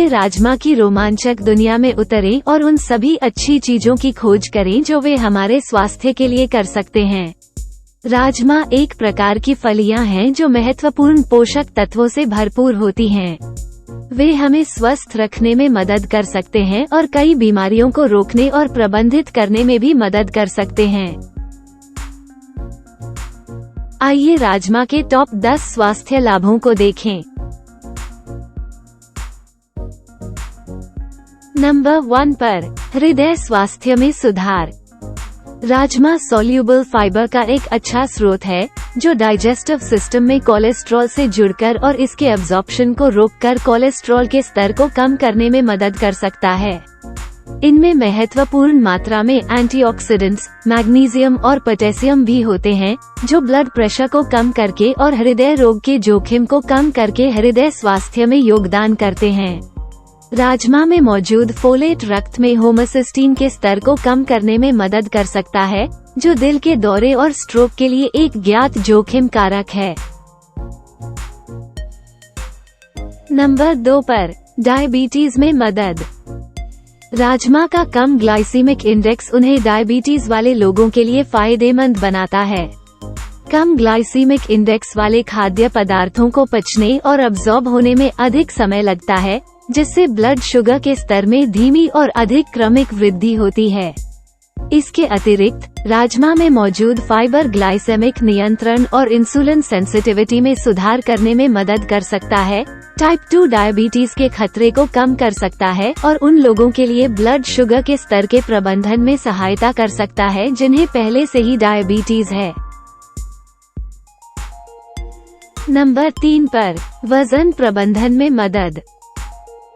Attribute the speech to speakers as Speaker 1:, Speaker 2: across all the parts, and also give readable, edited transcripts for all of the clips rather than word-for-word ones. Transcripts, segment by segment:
Speaker 1: आइए राजमा की रोमांचक दुनिया में उतरें और उन सभी अच्छी चीजों की खोज करें जो वे हमारे स्वास्थ्य के लिए कर सकते हैं। राजमा एक प्रकार की फलियां हैं जो महत्वपूर्ण पोषक तत्वों से भरपूर होती हैं। वे हमें स्वस्थ रखने में मदद कर सकते हैं और कई बीमारियों को रोकने और प्रबंधित करने में भी मदद कर सकते हैं। आइए राजमा के टॉप 10 स्वास्थ्य लाभों को देखें। नंबर 1 पर हृदय स्वास्थ्य में सुधार। राजमा सोल्यूबल फाइबर का एक अच्छा स्रोत है जो डाइजेस्टिव सिस्टम में कोलेस्ट्रॉल से जुड़कर और इसके एब्जॉर्प्शन को रोककर कोलेस्ट्रॉल के स्तर को कम करने में मदद कर सकता है। इनमें महत्वपूर्ण मात्रा में एंटीऑक्सीडेंट्स, मैग्नीशियम और पोटेशियम भी होते हैं जो ब्लड प्रेशर को कम करके और हृदय रोग के जोखिम को कम करके हृदय स्वास्थ्य में योगदान करते हैं। राजमा में मौजूद फोलेट रक्त में होमोसिस्टीन के स्तर को कम करने में मदद कर सकता है जो दिल के दौरे और स्ट्रोक के लिए एक ज्ञात जोखिम कारक है। नंबर 2 पर डायबिटीज में मदद। राजमा का कम ग्लाइसीमिक इंडेक्स उन्हें डायबिटीज वाले लोगों के लिए फायदेमंद बनाता है। कम ग्लाइसीमिक इंडेक्स वाले खाद्य पदार्थों को पचने और अब्जॉर्ब होने में अधिक समय लगता है, जिससे ब्लड शुगर के स्तर में धीमी और अधिक क्रमिक वृद्धि होती है। इसके अतिरिक्त राजमा में मौजूद फाइबर ग्लाइसेमिक नियंत्रण और इंसुलिन सेंसिटिविटी में सुधार करने में मदद कर सकता है, टाइप 2 डायबिटीज के खतरे को कम कर सकता है और उन लोगों के लिए ब्लड शुगर के स्तर के प्रबंधन में सहायता कर सकता है जिन्हें पहले से ही डायबिटीज है। नंबर 3 पर वजन प्रबंधन में मदद।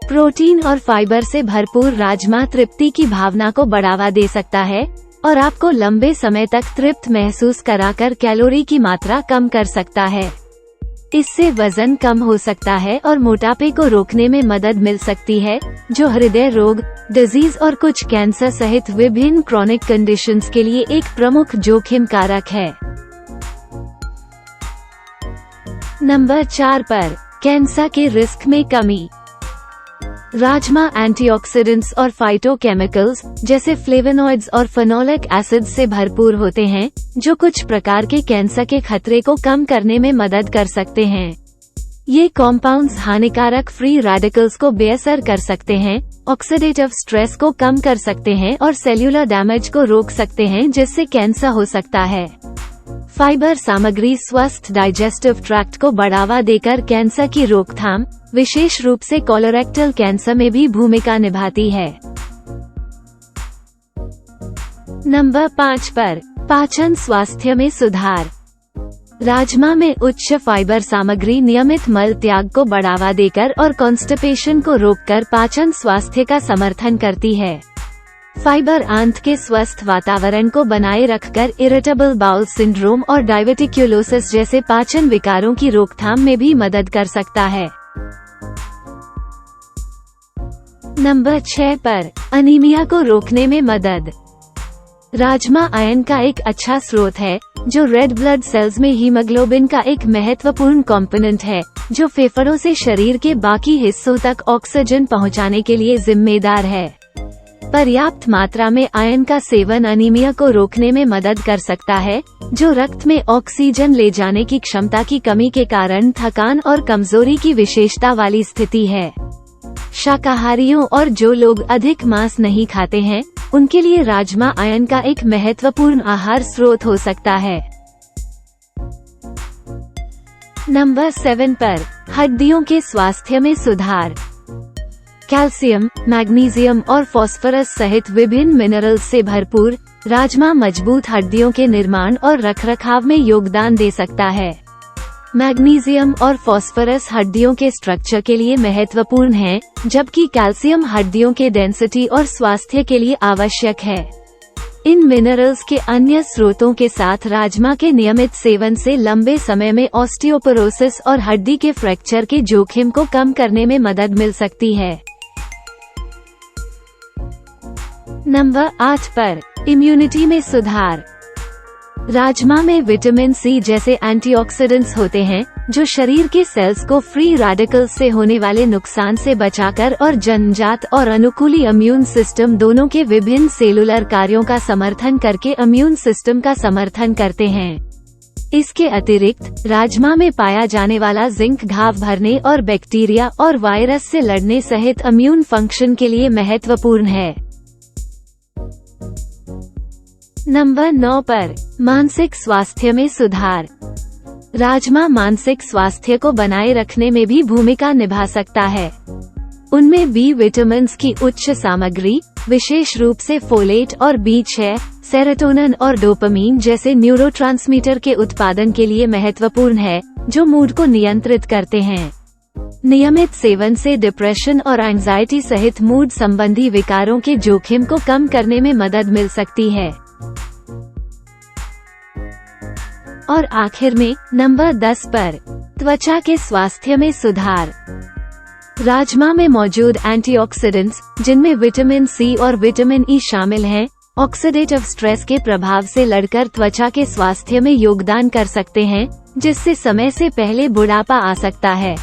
Speaker 1: प्रोटीन और फाइबर से भरपूर राजमा तृप्ति की भावना को बढ़ावा दे सकता है और आपको लंबे समय तक तृप्त महसूस कराकर कैलोरी की मात्रा कम कर सकता है। इससे वजन कम हो सकता है और मोटापे को रोकने में मदद मिल सकती है, जो हृदय रोग, डिजीज और कुछ कैंसर सहित विभिन्न क्रॉनिक कंडीशंस के लिए एक प्रमुख जोखिम कारक है। नंबर 4 पर कैंसर के रिस्क में कमी। राजमा एंटीऑक्सीडेंट्स और फाइटोकेमिकल्स जैसे फ्लेवोनॉइड्स और फेनोलिक एसिड से भरपूर होते हैं जो कुछ प्रकार के कैंसर के खतरे को कम करने में मदद कर सकते हैं। ये कॉम्पाउंड्स हानिकारक फ्री रेडिकल्स को बेअसर कर सकते हैं, ऑक्सीडेटिव स्ट्रेस को कम कर सकते हैं और सेल्यूलर डैमेज को रोक सकते हैं जिससे कैंसर हो सकता है। फाइबर सामग्री स्वस्थ डाइजेस्टिव ट्रैक्ट को बढ़ावा देकर कैंसर की रोकथाम, विशेष रूप से कोलोरेक्टल कैंसर में भी भूमिका निभाती है। नंबर 5 पर पाचन स्वास्थ्य में सुधार। राजमा में उच्च फाइबर सामग्री नियमित मल त्याग को बढ़ावा देकर और कॉन्स्टिपेशन को रोककर पाचन स्वास्थ्य का समर्थन करती है। फाइबर आंत के स्वस्थ वातावरण को बनाए रखकर इरिटेबल बाउल सिंड्रोम और डायबिटिक्यूलोसिस जैसे पाचन विकारों की रोकथाम में भी मदद कर सकता है। नंबर 6 पर अनीमिया को रोकने में मदद। राजमा आयरन का एक अच्छा स्रोत है जो रेड ब्लड सेल्स में हीमोग्लोबिन का एक महत्वपूर्ण कंपोनेंट है जो फेफड़ों से शरीर के बाकी हिस्सों तक ऑक्सीजन पहुंचाने के लिए जिम्मेदार है। पर्याप्त मात्रा में आयरन का सेवन अनीमिया को रोकने में मदद कर सकता है, जो रक्त में ऑक्सीजन ले जाने की क्षमता की कमी के कारण थकान और कमजोरी की विशेषता वाली स्थिति है। शाकाहारियों और जो लोग अधिक मांस नहीं खाते हैं, उनके लिए राजमा आयरन का एक महत्वपूर्ण आहार स्रोत हो सकता है। नंबर 7 पर हड्डियों के स्वास्थ्य में सुधार। कैल्शियम, मैग्नीशियम और फास्फोरस सहित विभिन्न मिनरल्स से भरपूर राजमा मजबूत हड्डियों के निर्माण और रखरखाव में योगदान दे सकता है। मैग्नीशियम और फास्फोरस हड्डियों के स्ट्रक्चर के लिए महत्वपूर्ण हैं, जबकि कैल्शियम हड्डियों के डेंसिटी और स्वास्थ्य के लिए आवश्यक है। इन मिनरल्स के अन्य स्रोतों के साथ राजमा के नियमित सेवन से लंबे समय में ऑस्टियोपोरोसिस और हड्डी के फ्रैक्चर के जोखिम को कम करने में मदद मिल सकती है। नंबर 8 पर इम्यूनिटी में सुधार। राजमा में विटामिन सी जैसे एंटीऑक्सीडेंट्स होते हैं जो शरीर के सेल्स को फ्री रेडिकल्स से होने वाले नुकसान से बचाकर और जन्मजात और अनुकूली इम्यून सिस्टम दोनों के विभिन्न सेलुलर कार्यों का समर्थन करके इम्यून सिस्टम का समर्थन करते हैं। इसके अतिरिक्त राजमा में पाया जाने वाला जिंक घाव भरने और बैक्टीरिया और वायरस से लड़ने सहित इम्यून फंक्शन के लिए महत्वपूर्ण है। नंबर 9 पर मानसिक स्वास्थ्य में सुधार। राजमा मानसिक स्वास्थ्य को बनाए रखने में भी भूमिका निभा सकता है। उनमें बी विटामिन्स की उच्च सामग्री, विशेष रूप से फोलेट और B6, सेरोटोनिन और डोपामीन जैसे न्यूरोट्रांसमीटर के उत्पादन के लिए महत्वपूर्ण है, जो मूड को नियंत्रित करते हैं। नियमित सेवन से डिप्रेशन और एंजाइटी सहित मूड संबंधी विकारों के जोखिम को कम करने में मदद मिल सकती है। और आखिर में नंबर 10 पर त्वचा के स्वास्थ्य में सुधार। राजमा में मौजूद एंटीऑक्सीडेंट्स, जिनमें विटामिन सी और विटामिन ई शामिल हैं, ऑक्सीडेटिव स्ट्रेस के प्रभाव से लड़कर त्वचा के स्वास्थ्य में योगदान कर सकते हैं, जिससे समय से पहले बुढ़ापा आ सकता है।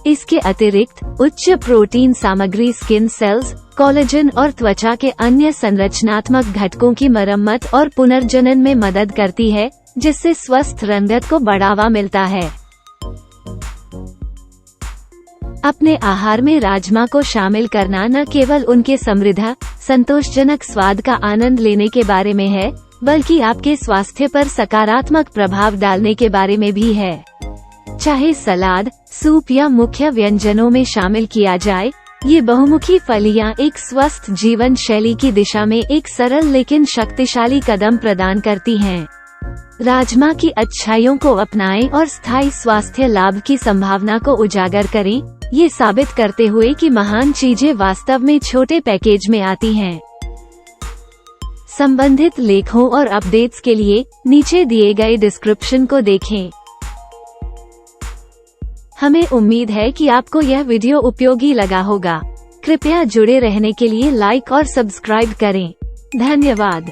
Speaker 1: इसके अतिरिक्त उच्च प्रोटीन सामग्री स्किन सेल्स, कोलेजन और त्वचा के अन्य संरचनात्मक घटकों की मरम्मत और पुनर्जनन में मदद करती है, जिससे स्वस्थ रंगत को बढ़ावा मिलता है। अपने आहार में राजमा को शामिल करना न केवल उनके समृद्ध, संतोषजनक स्वाद का आनंद लेने के बारे में है, बल्कि आपके स्वास्थ्य पर सकारात्मक प्रभाव डालने के बारे में भी है। चाहे सलाद, सूप या मुख्य व्यंजनों में शामिल किया जाए, ये बहुमुखी फलियां एक स्वस्थ जीवन शैली की दिशा में एक सरल लेकिन शक्तिशाली कदम प्रदान करती हैं। राजमा की अच्छाइयों को अपनाएं और स्थायी स्वास्थ्य लाभ की संभावना को उजागर करें, ये साबित करते हुए कि महान चीजें वास्तव में छोटे पैकेज में आती हैं। संबंधित लेखों और अपडेट्स के लिए नीचे दिए गए डिस्क्रिप्शन को देखें। हमें उम्मीद है कि आपको यह वीडियो उपयोगी लगा होगा। कृपया जुड़े रहने के लिए लाइक और सब्सक्राइब करें। धन्यवाद।